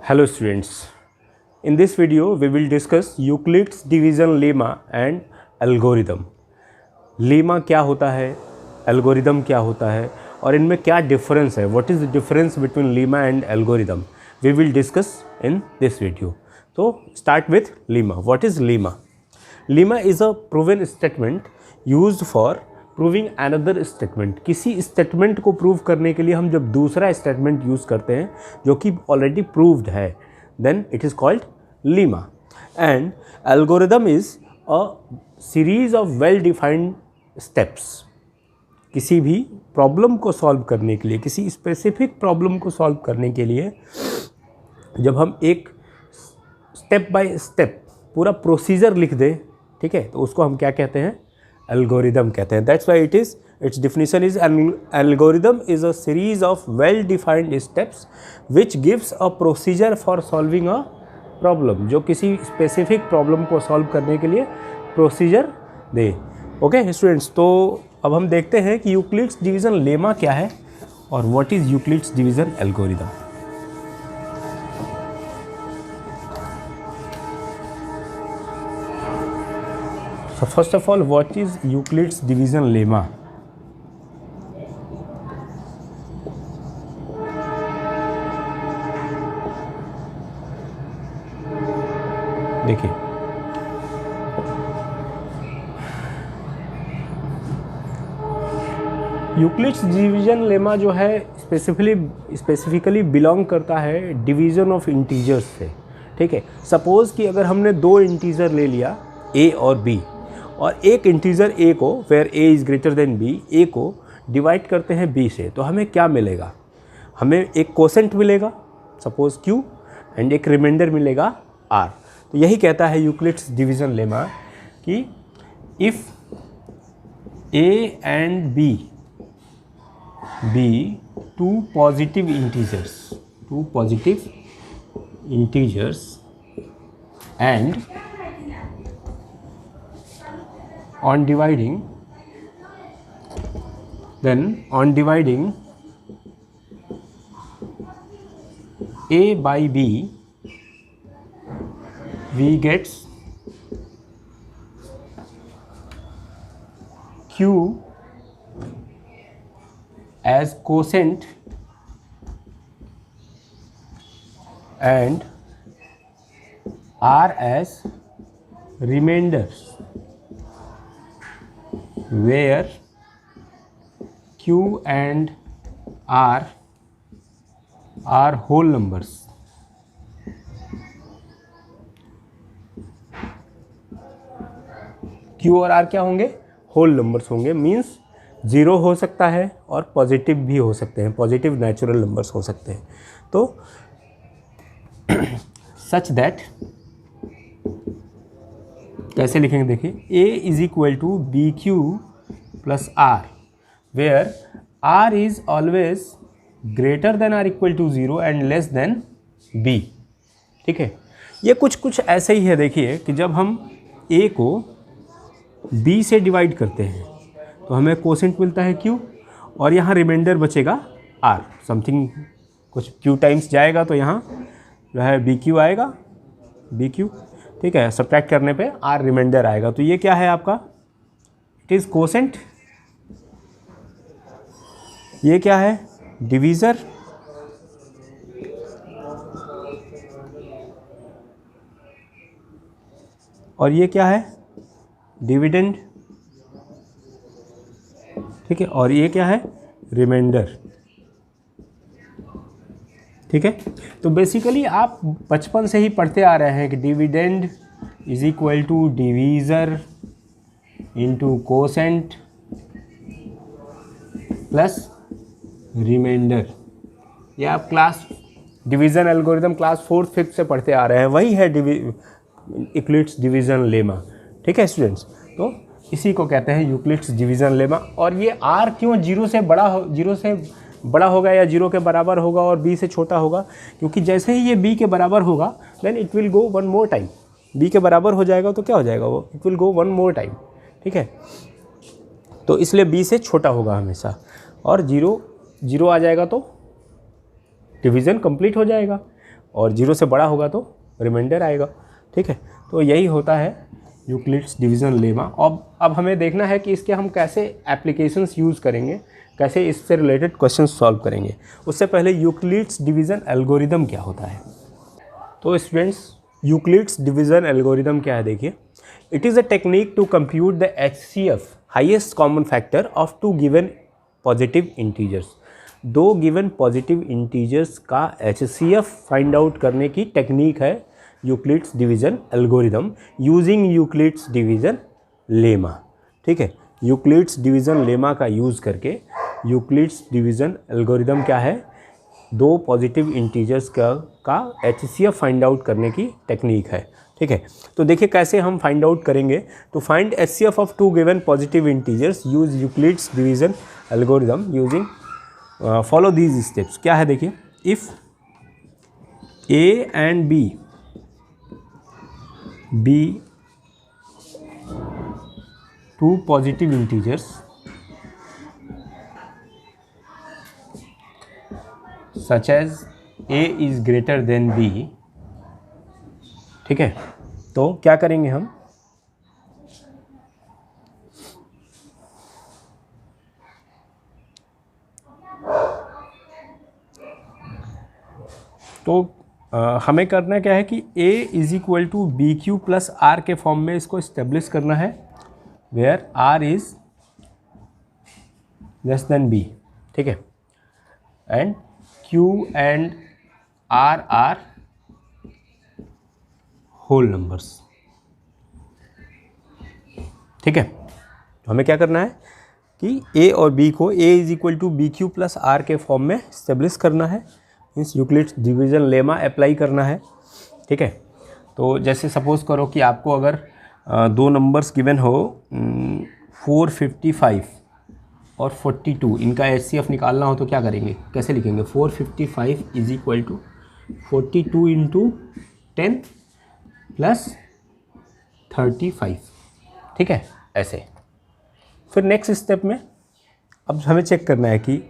Hello students, in this video we will discuss Euclid's division lemma and algorithm. Lemma क्या होता है, algorithm क्या होता है और इनमें क्या डिफरेंस है, what is the difference between lemma and algorithm, we will discuss in this video. तो start with lemma. What is lemma? Lemma is a proven statement used for proving another statement. किसी statement को prove करने के लिए हम जब दूसरा statement use करते हैं जो कि ऑलरेडी प्रूव्ड है, then it is called lemma. And algorithm is a series of well defined steps. किसी भी प्रॉब्लम को सॉल्व करने के लिए, किसी स्पेसिफिक प्रॉब्लम को सॉल्व करने के लिए जब हम एक स्टेप बाय स्टेप पूरा प्रोसीजर लिख दें, ठीक है, तो उसको हम क्या कहते हैं? एल्गोरिदम कहते हैं. That's why it's definition is algorithm is a series of well defined steps which gives a procedure for solving a problem. जो किसी स्पेसिफिक प्रॉब्लम को सॉल्व करने के लिए प्रोसीजर दे. ओके स्टूडेंट्स, तो अब हम देखते हैं कि यूक्लिड्स डिवीज़न लेमा क्या है और what is Euclid's division algorithm. So first of all, what is Euclid's division lemma? देखिए, यूक्लिड्स डिवीजन लेमा जो है स्पेसिफिकली बिलोंग करता है डिवीज़न ऑफ इंटीजर्स से. ठीक है, सपोज़ कि अगर हमने दो इंटीजर ले लिया a और b और एक इंटीजर a को, where a is greater than b, a को डिवाइड करते हैं b से, तो हमें क्या मिलेगा? हमें एक कोसेंट मिलेगा सपोज q एंड एक रिमाइंडर मिलेगा r. तो यही कहता है यूक्लिड्स डिवीज़न लेमा कि if a and b be two positive integers and on dividing a by b we gets q as quotient and r as remainders, where q and r are whole numbers. q और r क्या होंगे? Whole numbers होंगे. Means zero हो सकता है और positive भी हो सकते हैं, पॉजिटिव नेचुरल नंबर्स हो सकते हैं. तो सच दैट कैसे लिखेंगे? देखिए, a is equal to B Q plus R, where r is always greater than or equal to zero and less than b. ठीक है, ये कुछ ऐसे ही है. देखिए कि जब हम a को b से डिवाइड करते हैं तो हमें कोसेंट मिलता है q और यहाँ रिमाइंडर बचेगा r. समथिंग कुछ q टाइम्स जाएगा तो यहाँ जो है बी क्यू आएगा, बी क्यू. ठीक है, सब्ट्रैक्ट करने पे r रिमाइंडर आएगा. तो ये क्या है आपका? It is quotient. ये क्या है? डिवीज़र. और ये क्या है? डिविडेंड. ठीक है, और ये क्या है? रिमाइंडर. ठीक है, तो बेसिकली आप बचपन से ही पढ़ते आ रहे हैं कि dividend is equal to divisor into quotient plus remainder. ये आप class division algorithm class 4th 5th से पढ़ते आ रहे हैं. वही है यूक्लिड्स डिवीज़न लेमा. ठीक है स्टूडेंट्स, तो इसी को कहते हैं यूक्लिड्स डिवीज़न लेमा. और ये r क्यों जीरो से बड़ा होगा या जीरो के बराबर होगा और b से छोटा होगा? क्योंकि जैसे ही ये b के बराबर होगा then it will go one more time. b के बराबर हो जाएगा तो क्या हो जाएगा? वो it will go one more time. ठीक है, तो इसलिए b से छोटा होगा हमेशा. और जीरो आ जाएगा तो डिवीज़न कंप्लीट हो जाएगा. और 0 से बड़ा होगा तो रिमाइंडर आएगा। ठीक है, तो यही होता है यूक्लिड्स डिवीज़न लेमा। अब हमें देखना है कि इसके हम कैसे एप्लीकेशंस यूज़ करेंगे, कैसे इससे रिलेटेड क्वेश्चन सॉल्व करेंगे। उससे पहले यूक्लिड्स डिवीज़न एल्गोरिदम क्या होता है। तो स्टूडेंट्स, यूक्लिड्स डिवीज़न एल्गोरिदम क्या है, देखिए। It is a technique to compute the HCF highest common factor of two given positive integers. दो गिवन पॉजिटिव इंटीजर्स का HCF फाइंड आउट करने की टेक्निक है Euclid's division algorithm using Euclid's division lemma. ठीक है, यूक्लिड्स डिवीज़न लेमा का use करके Euclid's division algorithm क्या है, दो पॉजिटिव इंटीजर्स का HCF फाइंड आउट करने की टेक्निक है। ठीक है, तो देखिए कैसे हम फाइंड आउट करेंगे। तो find HCF of two given positive integers use Euclid's division algorithm using follow these steps. क्या है देखिए, if A and B two positive integers such as A is greater than B। ठीक है, तो क्या करेंगे हम, तो हमें करना क्या है कि A is equal to B Q plus R के फॉर्म में इसको इस्टेब्लिश करना है, where R is less than B। ठीक है, and Q and R are whole numbers. ठीक है, तो हमें क्या करना है कि A और B को A is equal to B Q plus R के फॉर्म में इस्टेब्लिश करना है, means Euclid's division lemma apply करना है। ठीक है, तो जैसे सपोज़ करो कि आपको अगर दो नंबर्स गिवन हो 455 और 42, इनका HCF निकालना हो तो क्या करेंगे, कैसे लिखेंगे, 455 is equal to 42 into 10 plus 35। ठीक है, ऐसे। फिर नेक्स्ट स्टेप में अब हमें चेक करना है कि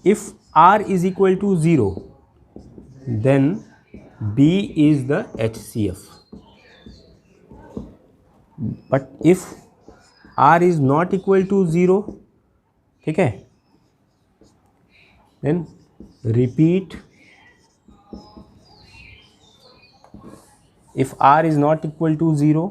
if R is equal to 0 then B is the HCF, but if R is not equal to 0, ठीक है, then repeat, if R is not equal to 0,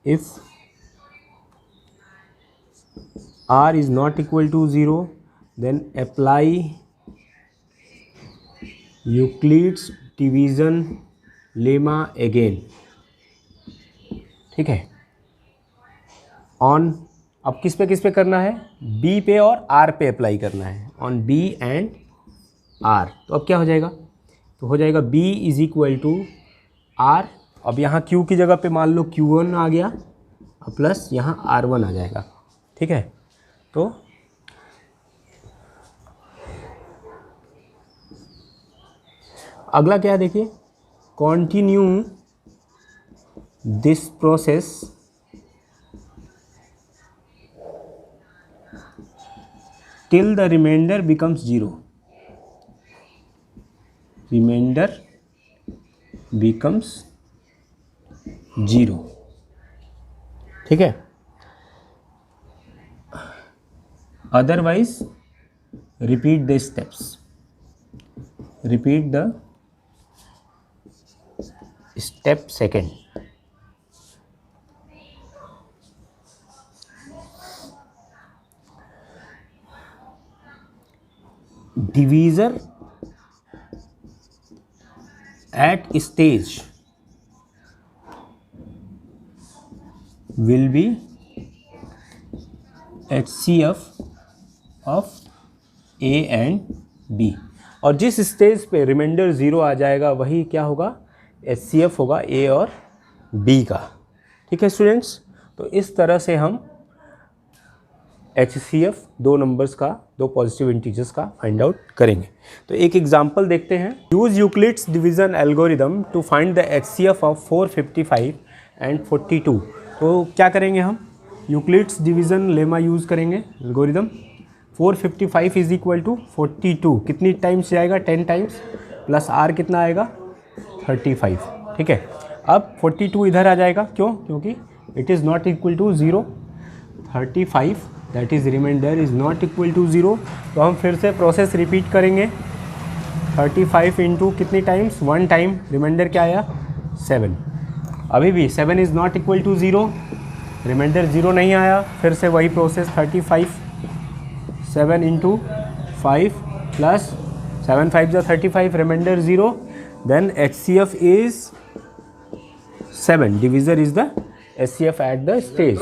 if R is not equal to 0, then apply Euclid's division lemma again। ठीक है, on, अब किस पे करना है, B पे और R पे अप्लाई करना है, ऑन B एंड R। तो अब क्या हो जाएगा, तो हो जाएगा B is equal to R। अब यहाँ Q की जगह पे मान लो Q1 आ गया, प्लस यहाँ R1 आ जाएगा। ठीक है, तो अगला क्या है देखिए, continue this process till the remainder becomes 0। Remainder becomes 0। ठीक है, otherwise repeat the steps, repeat the step second। divisor at stage will be HCF of A and B, और जिस स्टेज पे रिमाइंडर 0 आ जाएगा वही क्या होगा, HCF होगा A और B का। ठीक है स्टूडेंट्स, तो इस तरह से हम HCF दो नंबर्स का, दो पॉजिटिव इंटीजर्स का फाइंड आउट करेंगे। तो एक एग्जांपल देखते हैं, use Euclid's division algorithm to find the HCF of 455 and 42। तो क्या करेंगे हम, यूक्लिड्स डिवीज़न लेमा यूज़ करेंगे एल्गोरिदम 455 इज इक्वल टू 42, कितनी टाइम्स जाएगा, 10 टाइम्स, प्लस आर कितना आएगा 35, ठीक है। अब 42 इधर आ जाएगा, क्यों, क्योंकि it is not equal to 0, 35 that is remainder is not equal to 0। तो हम फिर से प्रोसेस रिपीट करेंगे, 35 इंटू कितनी टाइम्स, 1 टाइम, रिमाइंडर क्या आया 7। अभी भी 7 is not equal to 0, remainder 0 नहीं आया, फिर से वही प्रोसेस 35, 7 इंटू 5 प्लस 7 5 जा 35, remainder 0, then HCF is 7, divisor is the HCF at the stage।